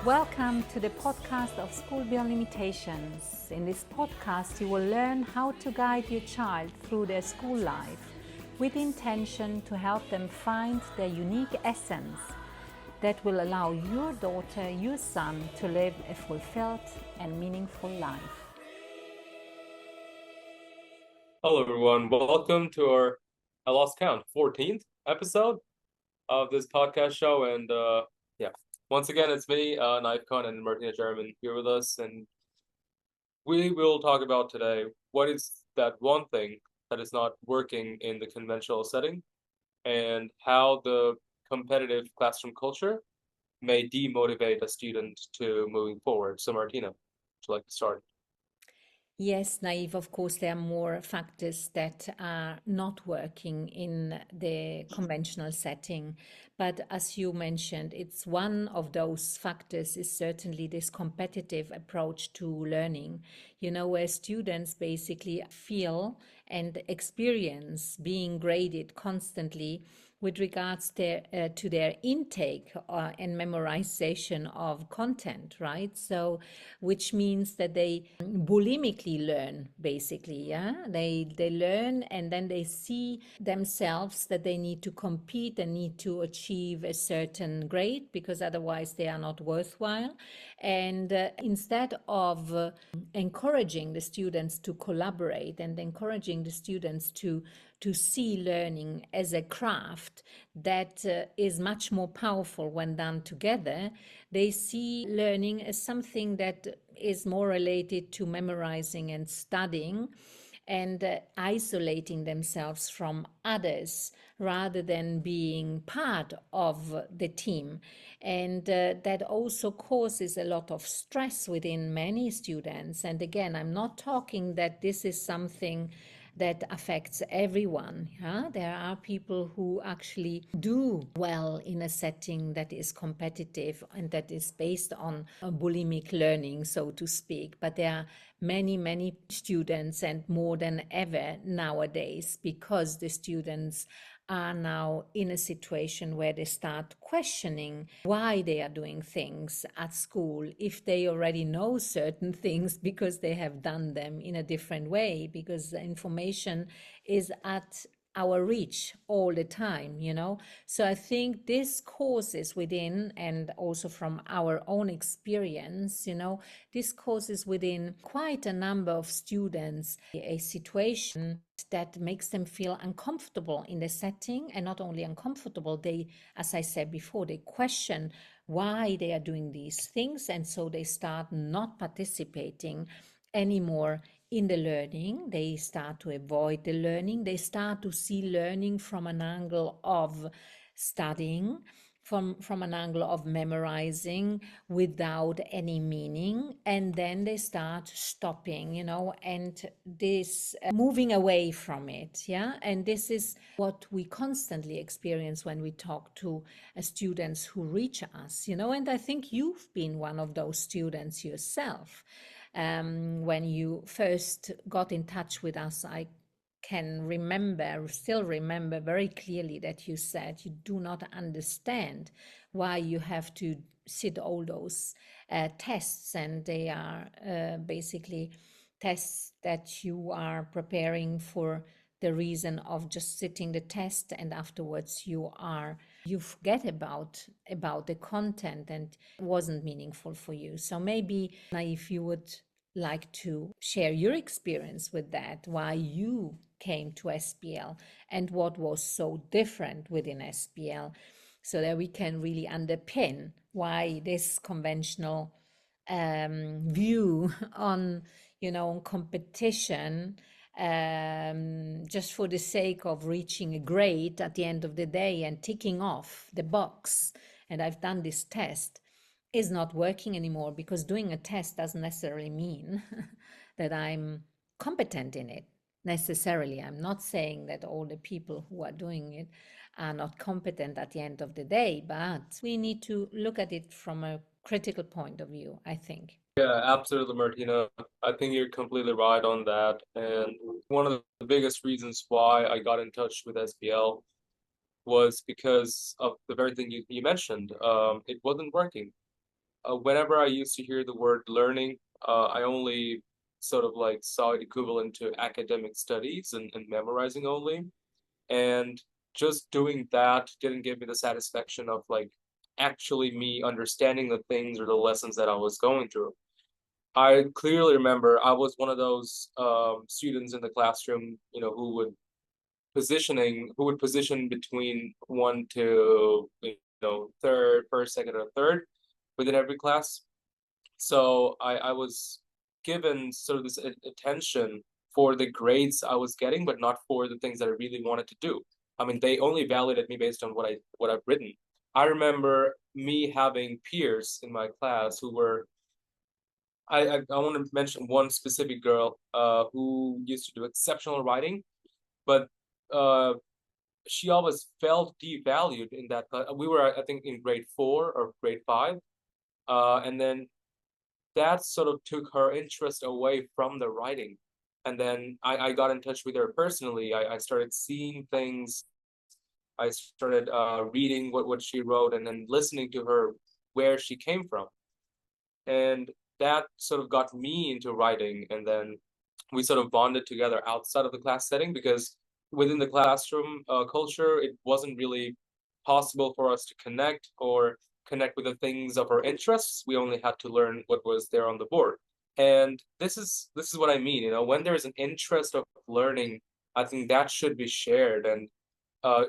Welcome to the podcast of School Beyond Limitations. In this podcast, you will learn how to guide your child through their school life with the intention to help them find their unique essence that will allow your daughter, your son to live a fulfilled and meaningful life. Hello, everyone. Welcome to our, I lost count, 14th episode of this podcast show. And once again, it's me, Nayeef and Martina Geromin here with us. And we will talk about today what is that one thing that is not working in the conventional setting and how the competitive classroom culture may demotivate a student to moving forward. So, Martina, would you like to start? Yes, Nayeef, of course, there are more factors that are not working in the conventional setting. But as you mentioned, it's one of those factors is certainly this competitive approach to learning, where students basically feel and experience being graded constantly with regards to their intake and memorization of content, right? So, which means that they bulimically learn, basically, yeah? They learn and then they see themselves that they need to compete and need to achieve a certain grade because otherwise they are not worthwhile. And instead of encouraging the students to collaborate and encouraging the students to see learning as a craft that is much more powerful when done together, they see learning as something that is more related to memorizing and studying and isolating themselves from others rather than being part of the team. And that also causes a lot of stress within many students. And again, I'm not talking that this is something that affects everyone. Yeah? There are people who actually do well in a setting that is competitive and that is based on bulimic learning, so to speak. But there are many students, and more than ever nowadays, because the students are now in a situation where they start questioning why they are doing things at school if they already know certain things because they have done them in a different way, because the information is at our reach all the time, So I think this causes within, and also from our own experience, this causes within quite a number of students a situation that makes them feel uncomfortable in the setting. And not only uncomfortable, they, as I said before, they question why they are doing these things. And so they start not participating anymore in the learning. They start to avoid the learning. They start to see learning from an angle of studying, from an angle of memorizing without any meaning, and then they start stopping, and this moving away from it. Yeah, and this is what we constantly experience when we talk to students who reach us, and I think you've been one of those students yourself. When you first got in touch with us, I still remember very clearly that you said you do not understand why you have to sit all those tests, and they are basically tests that you are preparing for the reason of just sitting the test, and afterwards you forget about the content and it wasn't meaningful for you. So maybe if you would like to share your experience with that, why you came to SPL and what was so different within SPL, so that we can really underpin why this conventional view on on competition, just for the sake of reaching a grade at the end of the day and ticking off the box, and I've done this test, is not working anymore, because doing a test doesn't necessarily mean that I'm competent in it necessarily. I'm not saying that all the people who are doing it are not competent at the end of the day, but we need to look at it from a critical point of view, I think. Yeah, absolutely, Martina. I think you're completely right on that. And one of the biggest reasons why I got in touch with SPL was because of the very thing you mentioned. It wasn't working. whenever I used to hear the word learning, I only sort of like saw it equivalent to academic studies and memorizing only. And just doing that didn't give me the satisfaction of like actually me understanding the things or the lessons that I was going through. I clearly remember I was one of those students in the classroom, who would position between one to third, first, second, or third within every class. So I was given sort of this attention for the grades I was getting, but not for the things that I really wanted to do. I mean, they only validated me based on what I've written. I remember me having peers in my class who were I want to mention one specific girl who used to do exceptional writing, but uh, she always felt devalued in that class. We were, I think, in grade 4 or grade 5, and then that sort of took her interest away from the writing. And then I got in touch with her personally. I started seeing things. I started reading what she wrote and then listening to her where she came from. And that sort of got me into writing. And then we sort of bonded together outside of the class setting because within the classroom culture, it wasn't really possible for us to connect with the things of our interests. We only had to learn what was there on the board. And this is what I mean, when there's an interest of learning, I think that should be shared. And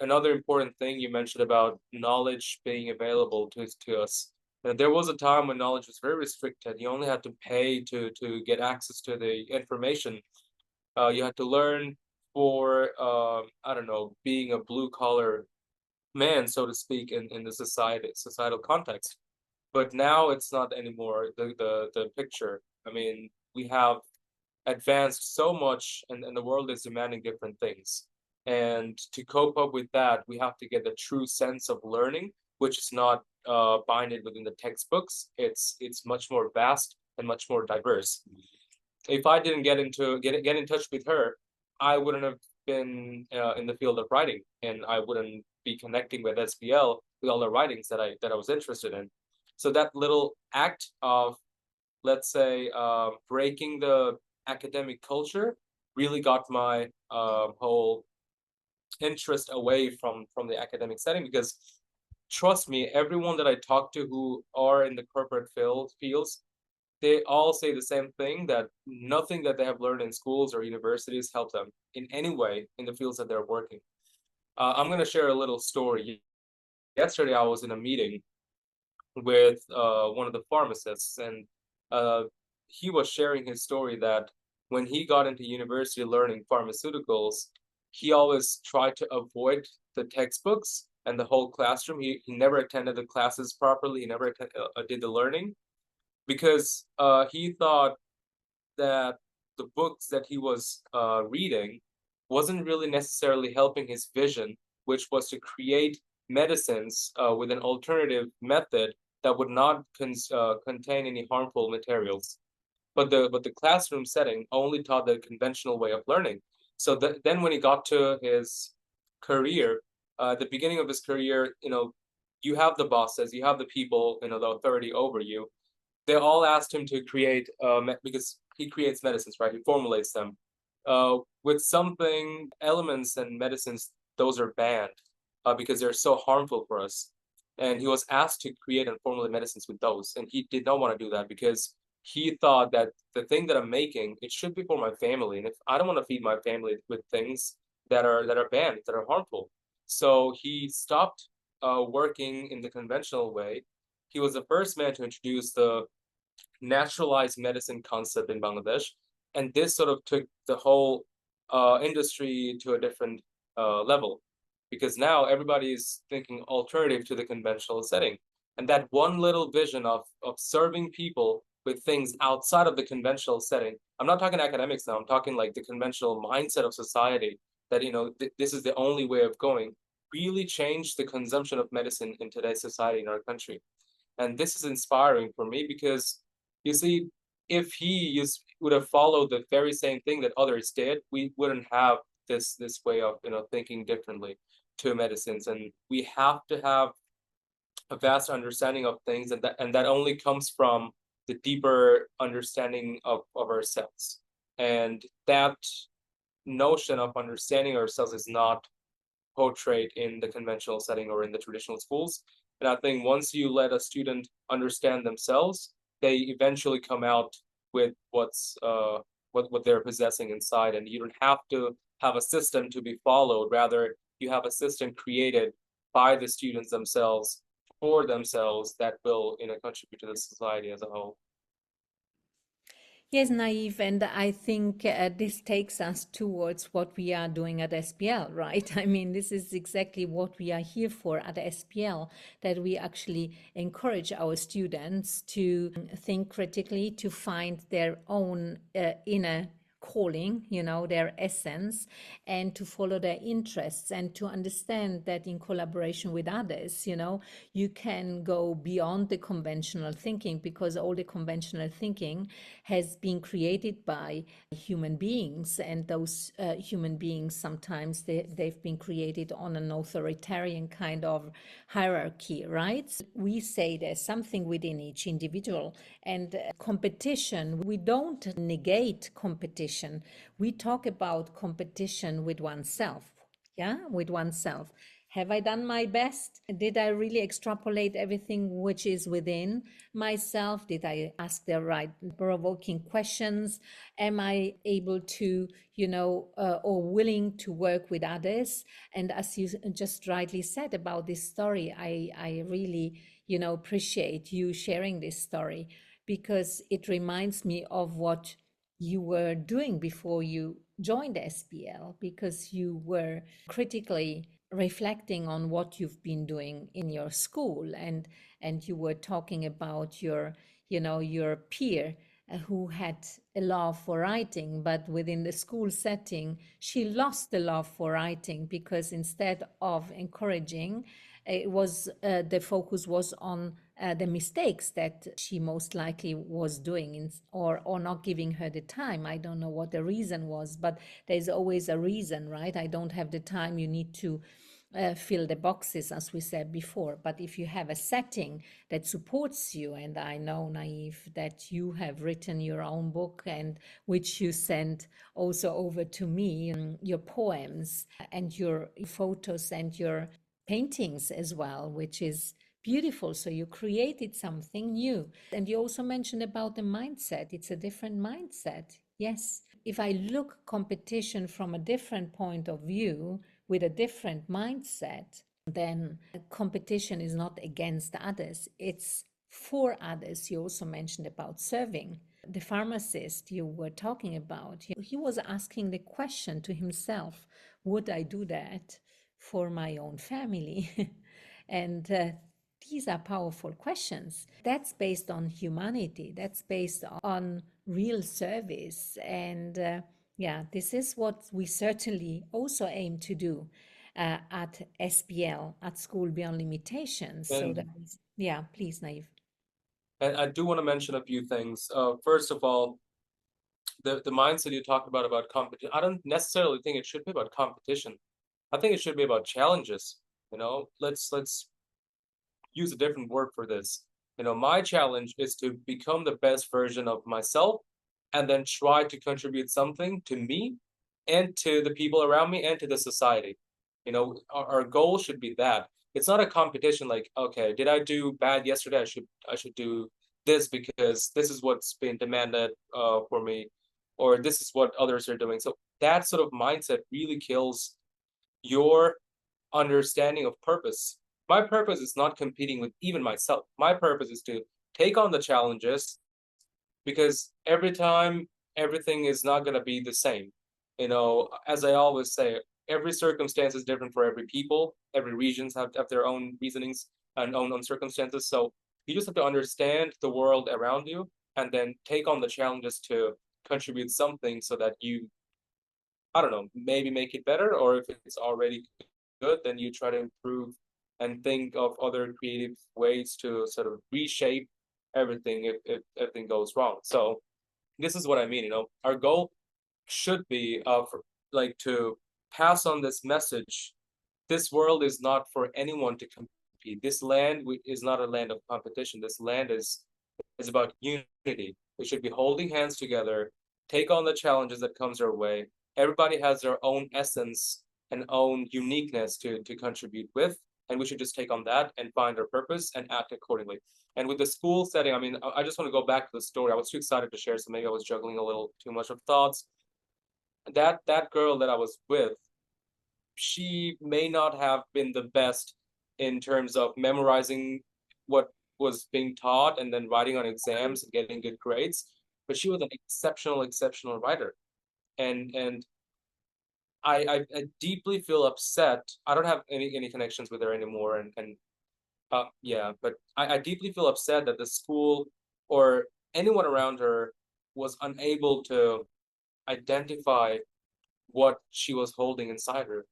another important thing you mentioned about knowledge being available to us. There was a time when knowledge was very restricted. You only had to pay to get access to the information. You had to learn for I don't know, being a blue collar man, so to speak, in the societal context. But now it's not anymore the picture. I mean, we have advanced so much, and the world is demanding different things. And to cope up with that, we have to get the true sense of learning, which is not binded within the textbooks. It's much more vast and much more diverse. If I didn't get in touch with her, I wouldn't have been in the field of writing, and I wouldn't be connecting with SPL with all the writings that I was interested in. So that little act of, let's say, breaking the academic culture really got my whole interest away from the academic setting. Because trust me, everyone that I talk to who are in the corporate fields, they all say the same thing, that nothing that they have learned in schools or universities helped them in any way in the fields that they're working. I'm going to share a little story. Yesterday, I was in a meeting with one of the pharmacists, and uh, he was sharing his story that when he got into university learning pharmaceuticals, he always tried to avoid the textbooks and the whole classroom. He never attended the classes properly. He never did the learning because he thought that the books that he was reading wasn't really necessarily helping his vision, which was to create medicines with an alternative method that would not contain any harmful materials. But the classroom setting only taught the conventional way of learning. So then when he got to his career, the beginning of his career, you have the bosses, you have the people, the authority over you. They all asked him to create because he creates medicines, right? He formulates them with something elements and medicines. Those are banned because they're so harmful for us. And he was asked to create and formulate medicines with those, and he did not want to do that because he thought that the thing that I'm making, it should be for my family, and if I don't want to feed my family with things that are banned, that are harmful, so he stopped working in the conventional way. He was the first man to introduce the naturalized medicine concept in Bangladesh. And this sort of took the whole industry to a different level because now everybody is thinking alternative to the conventional setting. And that one little vision of serving people with things outside of the conventional setting, I'm not talking academics now, I'm talking like the conventional mindset of society that, this is the only way of going, really changed the consumption of medicine in today's society in our country. And this is inspiring for me because you see, if would have followed the very same thing that others did, we wouldn't have this way of thinking differently to medicines. And we have to have a vast understanding of things, and that only comes from the deeper understanding of ourselves. And that notion of understanding ourselves is not portrayed in the conventional setting or in the traditional schools. And I think once you let a student understand themselves, they eventually come out with what they're possessing inside, and you don't have to have a system to be followed. Rather, you have a system created by the students themselves for themselves that will, contribute to the society as a whole. Yes, Naive, and I think this takes us towards what we are doing at SPL, right? I mean, this is exactly what we are here for at SPL, that we actually encourage our students to think critically, to find their own inner calling, their essence, and to follow their interests, and to understand that in collaboration with others, you can go beyond the conventional thinking, because all the conventional thinking has been created by human beings, and those human beings, sometimes they've been created on an authoritarian kind of hierarchy, right? So we say there's something within each individual, and competition, we don't negate competition. We talk about competition with oneself. Yeah, with oneself. Have I done my best? Did I really extrapolate everything which is within myself? Did I ask the right provoking questions? Am I able to, or willing to work with others? And as you just rightly said about this story, I really, appreciate you sharing this story, because it reminds me of what you were doing before you joined SPL, because you were critically reflecting on what you've been doing in your school, and you were talking about your peer who had a love for writing, but within the school setting she lost the love for writing, because instead of encouraging, it was the focus was on the mistakes that she most likely was doing, or not giving her the time. I don't know what the reason was, but there's always a reason, right? I don't have the time. You need to fill the boxes, as we said before. But if you have a setting that supports you, and I know, Nayeef, that you have written your own book, and which you sent also over to me, your poems and your photos and your paintings as well, which is beautiful. So you created something new. And you also mentioned about the mindset. It's a different mindset. Yes. If I look competition from a different point of view, with a different mindset, then competition is not against others, it's for others. You also mentioned about serving. The pharmacist you were talking about, he was asking the question to himself, would I do that for my own family? And these are powerful questions. That's based on humanity, that's based on real service. And yeah, this is what we certainly also aim to do at SPL, at School Beyond Limitations. So that And is, yeah, please, Naive. and I do want to mention a few things. First of all, the mindset you talked about competition. I don't necessarily think it should be about competition. I think it should be about challenges. Let's use a different word for this. My challenge is to become the best version of myself, and then try to contribute something to me and to the people around me and to the society. Our goal should be that. It's not a competition like, okay, did I do bad yesterday? I should do this because this is what's been demanded for me, or this is what others are doing. So that sort of mindset really kills your understanding of purpose. My purpose is not competing with even myself. My purpose is to take on the challenges, because every time everything is not going to be the same. As I always say, every circumstance is different for every people. Every regions have their own reasonings and own circumstances. So you just have to understand the world around you, and then take on the challenges to contribute something, so that you, I don't know, maybe make it better, or if it's already good, then you try to improve and think of other creative ways to sort of reshape everything if everything goes wrong. So this is what I mean. Our goal should be to pass on this message. This world is not for anyone to compete repeat, this land is not a land of competition. This land is about unity. We should be holding hands together, take on the challenges that comes our way. Everybody has their own essence and own uniqueness to contribute with, and we should just take on that and find our purpose and act accordingly. And with the school setting, I mean, I just want to go back to the story. I was too excited to share, so maybe I was juggling a little too much of thoughts. That girl that I was with, she may not have been the best in terms of memorizing what was being taught and then writing on exams and getting good grades, but she was an exceptional writer. And I deeply feel upset. I don't have any connections with her anymore, and yeah, but I deeply feel upset that the school or anyone around her was unable to identify what she was holding inside her.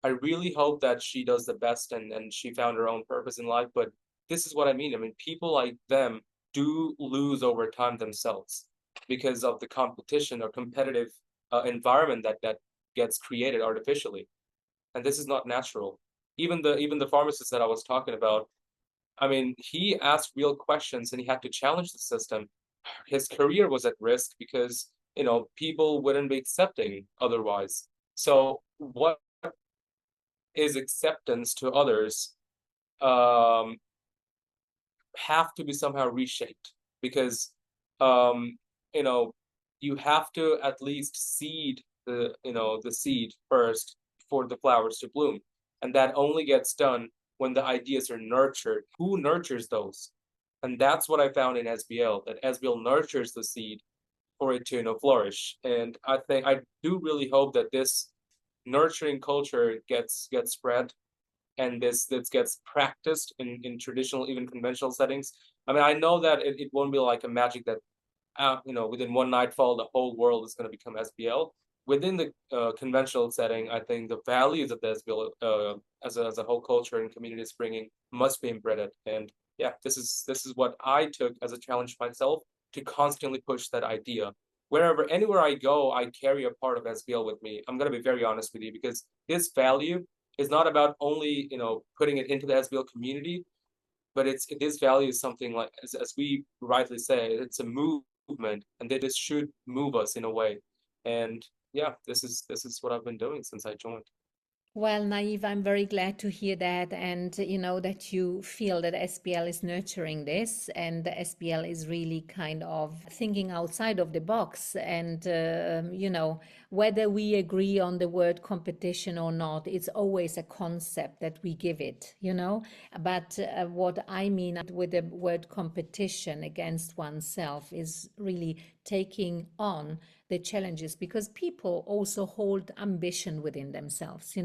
I really hope that she does the best and she found her own purpose in life. But this is what I mean. I mean, people like them do lose over time themselves because of the competition or competitive environment that gets created artificially, and this is not natural. Even the pharmacist that I was talking about, I mean, he asked real questions and he had to challenge the system. His career was at risk because, people wouldn't be accepting otherwise. So what is acceptance to others um, have to be somehow reshaped because um, you know you have to at least seed the seed first for the flowers to bloom, and that only gets done when the ideas are nurtured. Who nurtures those? And that's what I found in SBL, that SBL nurtures the seed for it to flourish. And I think I do really hope that this nurturing culture gets spread and this gets practiced in traditional, even conventional settings. I mean, I know that it won't be like a magic that within one nightfall the whole world is going to become SBL. Within the conventional setting, I think the values of the SBL as a whole culture and community is bringing must be embedded. And yeah, this is what I took as a challenge myself, to constantly push that idea. Anywhere I go, I carry a part of SBL with me. I'm going to be very honest with you, because this value is not about only putting it into the SBL community, but this value is something like, as we rightly say, it's a movement, and that this should move us in a way. And yeah, this is what I've been doing since I joined. Well, Naive, I'm very glad to hear that, and that you feel that SBL is nurturing this, and the SBL is really kind of thinking outside of the box. And whether we agree on the word competition or not, it's always a concept that we give it. But what I mean with the word competition against oneself is really taking on the challenges, because people also hold ambition within themselves.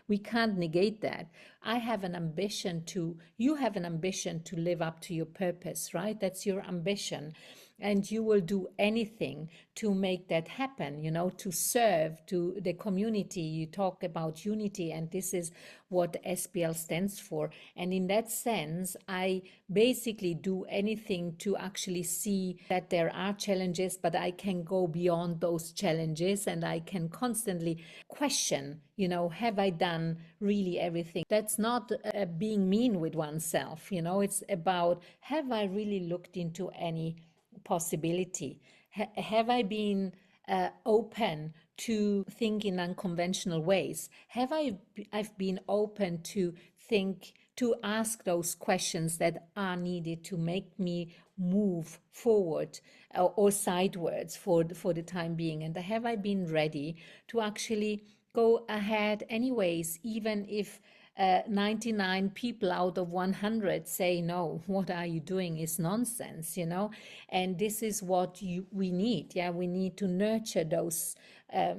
We can't negate that. You have an ambition to live up to your purpose, right? That's your ambition. And you will do anything to make that happen, to serve to the community. You talk about unity, and this is what SPL stands for. And in that sense, I basically do anything to actually see that there are challenges, but I can go beyond those challenges, and I can constantly question, have I done really everything? That's not being mean with oneself. It's about, have I really looked into any possibility? Have I been open to think in unconventional ways? I've been open to think, to ask those questions that are needed to make me move forward or sidewards for the time being? And have I been ready to actually go ahead anyways, even if 99 people out of 100 say no, what are you doing is nonsense? And this is what we need. Yeah, we need to nurture those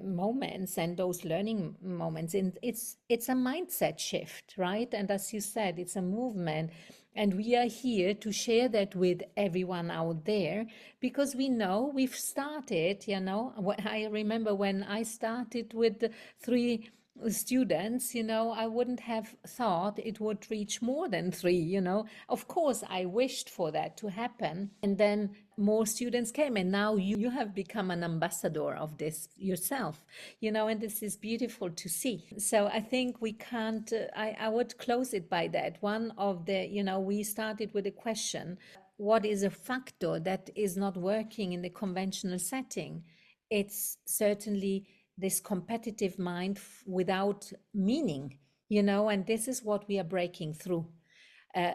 moments and those learning moments. And it's a mindset shift, right? And as you said, it's a movement. And we are here to share that with everyone out there, because we know we've started. I remember when I started with the 3 students, I wouldn't have thought it would reach more than 3. Of course, I wished for that to happen. And then more students came, and now you have become an ambassador of this yourself, and this is beautiful to see. So I think we can't, I would close it by that. One of the, we started with a question: what is a factor that is not working in the conventional setting? It's certainly this competitive mind without meaning, and this is what we are breaking through.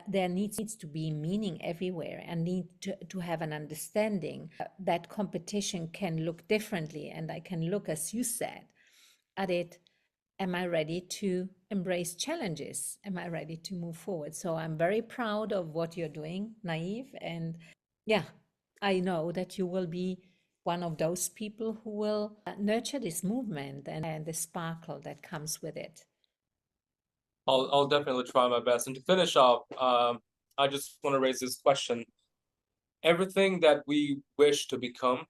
There needs to be meaning everywhere, and need to have an understanding that competition can look differently. And I can look, as you said, at it. Am I ready to embrace challenges? Am I ready to move forward? So I'm very proud of what you're doing, Nayeef. And yeah, I know that you will be one of those people who will nurture this movement and the sparkle that comes with it. I'll definitely try my best. And to finish off, I just want to raise this question. Everything that we wish to become,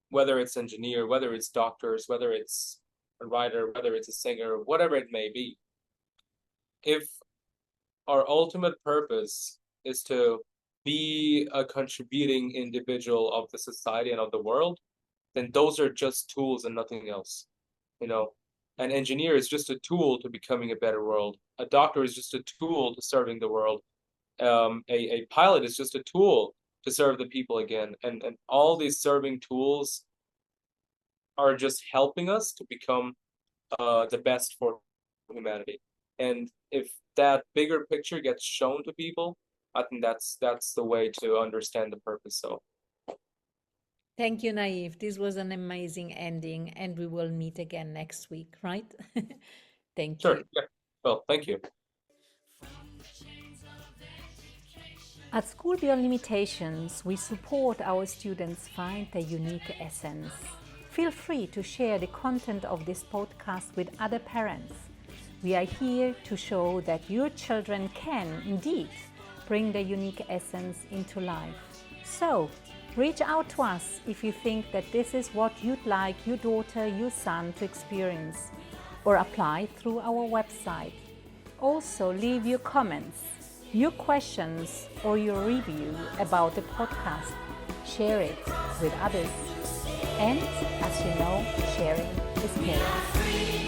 whether it's engineer, whether it's doctors, whether it's a writer, whether it's a singer, whatever it may be, if our ultimate purpose is to be a contributing individual of the society and of the world, then those are just tools and nothing else. An engineer is just a tool to becoming a better world. A doctor is just a tool to serving the world. A pilot is just a tool to serve the people again. And all these serving tools are just helping us to become the best for humanity. And if that bigger picture gets shown to people, I think that's the way to understand the purpose. So thank you, Nayeef. This was an amazing ending, and we will meet again next week, right? Thank sure, you. yeah. Well, thank you. At School Beyond Limitations, we support our students find their unique essence. Feel free to share the content of this podcast with other parents. We are here to show that your children can, indeed, bring their unique essence into life. So, reach out to us if you think that this is what you'd like your daughter, your son to experience, or apply through our website. Also, leave your comments, your questions, or your review about the podcast. Share it with others. And as you know, sharing is caring.